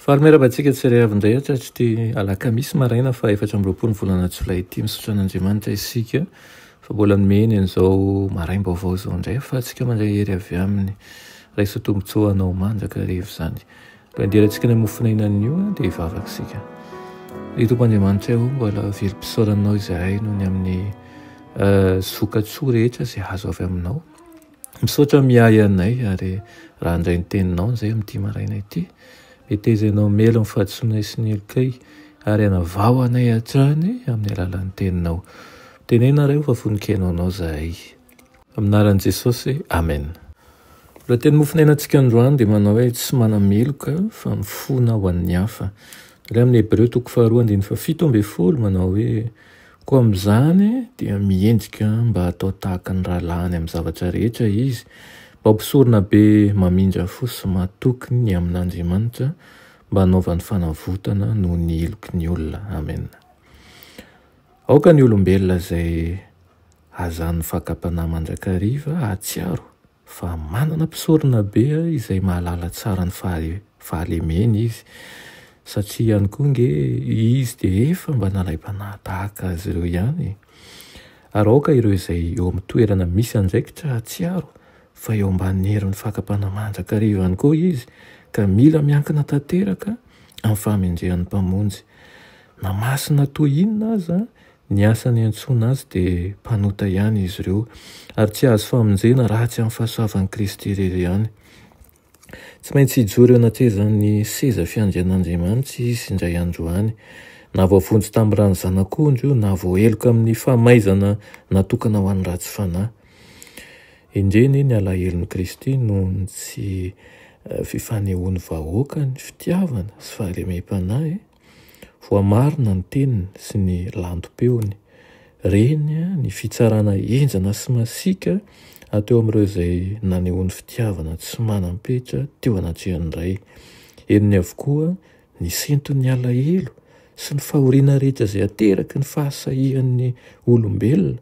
Fahameravatsika tsiray avindray atratry ty alakamisy maraina fa 4 volana Jolay ity misaotra an'Andriamanitra isika fa mbola nomeny an'izao maraim-baovao zao indray fa atsika mandray hery avy aminy raisa tombotsoanao manjaka revo zany anderatsika ny mofinainan'io dia hivavakasika ny tompoandriamanitra io mbola velom-pisaoranao izay noho ny amin'ny zokatsoa rehetra izay azo avy aminao misaotra miay anay ary raha andray ny teninao izay amin'ity maraina ity meteza ianao melo ny fahadisoanay sy ny elokay ary anavao anay hatrany amin'ny alalan'ny teninao tenena reo fa voninkainao anao zahay aminaran'i Jesosy amen. Raha teny mofinainantsika androany dia manao hoe tsy manameloka fa mifona ho an'ny hafa. Ilay amin'ny Hebreo 2:7 manao hoe koa amin'izany dia miendrika mba atao tahaka ny rahalahiny amin'ny zavatra rehetra izy mba hampisorona be mamindra fo sy mahatoky ny amin'Andriamanitra mba hanaovany fanavotana noho ny iloky ny olona. Amen. Aoka ny olombelona izay azan'ny fakapana mandrakariva atsiaro fa manana mpisorona be izay mahalala tsara ny fahalemeny izy satria ihany koa nge izy dia efa mba nalaim-panahy tahaka azy ireo ihany ary aoka ireo izay eo amin'ny toerana misy andraikitra atsiaro fa eo ambany herin'ny fakapana mandrakariva ihany koa izy ka mila miankina tanteraka amin'ny fahamendrehan'ny mpamonjy na masina toy inona aza ny asany antsoina azy dia mpanota ihany izy ireo ary tsy azo famonjena raha tsy amin'ny fahasoavan'i Kristy irery ihany. Tsy maintsy hijoro eo anatrezan'ny seza fiandrian'Andriamanitra izy indray androany na voavonjy tamin'ny rano zanak'ondry na voaheloka amin'ny famaizana natokana ho an'ny ratsy fanahy. Indreny ny alahelon'i Kristy noho ny tsy fifanehoan'ny vahoaka ny fitiavana sy fahalemem-panahy voamarina ny teniny sy ny lantom-peony reny ny fitsarana enjana sy masika ateo amin'ireo izay nanehoan'ny fitiavana tsy manam-petra teo anatrehan'ny ray eniny avokoa ny senton'ny alahelo sy ny fahoriana rehetra izay ateraky ny fahasahian'ny olombelona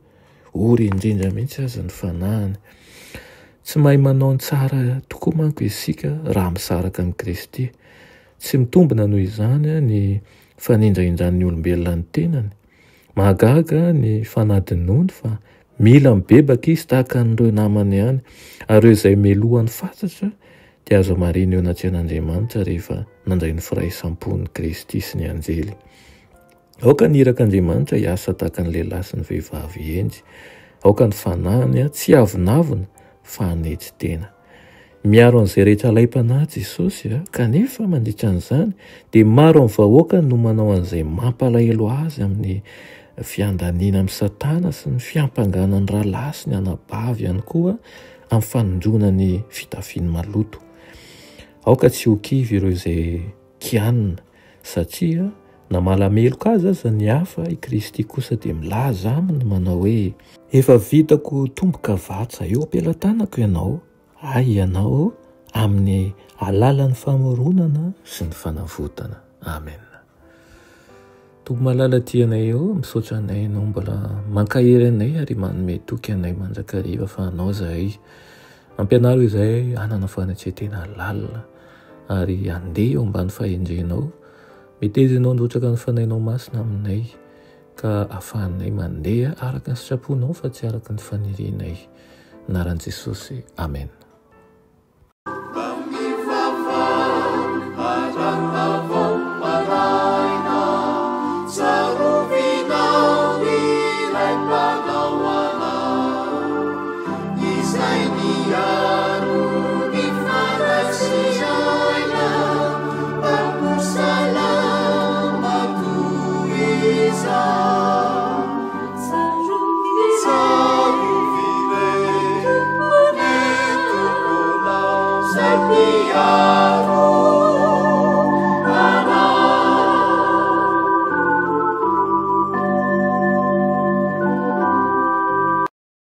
ory indrindra mihitsy aza ny fanahiny. Tsy mahay manao ny tsara tokoa manko isika raha misaraka amin'ny Kristy. Tsy mitombina noho izany ny fanendraindran'ny olombelona ny tenany. Mahagaga ny fanadinoany fa mila mibebaka izy tahaka an'ireo namany ihany ary ireo izay melohan'ny fatratra dia azo marina eo anatrehan'Andriamanitra rehefa nandray ny firaisampon'i Kristy sy ny anjely. Aoka ny irak'Andriamanitra hiasa tahaka ny lehilahy sy ny vehivavy enjy. Aoka ny fanahiny tsy avinavina fa hanetsy tena. Miaro an'izay rehetra alaim-panahy Jesosy kanefa mandritra an'izany dia maro amin'ny vahoaka no manao an'izay mampalahelo azy amin'ny fiandaniana amin'ny Satana sy ny fiampanganany rahalahy sy ny anabavy ihany koa amin'ny fanondrona ny fitafiany maloto. Aoka tsy ho kivy ireo izay kianina satria na malameloka azy aza ny hafa i Kristy kosa dia milaza aminy manao hoe efa vitako tomboka vatsa eo am-pelantanako ianao ay ianao amin'ny alalan'ny famoronana sy ny fanavotana. Amen. Tombo malala tianay eo misaotra anay ianao mbola mankahery anay ary manome toky anay mandrakariva fa anao zahay ampianaro izay anana fanatsetena lalina ary andeha eo ambany fahendrenao meteza ianao androtraka ny fanainao masina aminay ka ahafahanay mandeha araka ny sitraponao fa tsy araka ny fanirianay. Anaran'i Jesosy. Amen. Piaro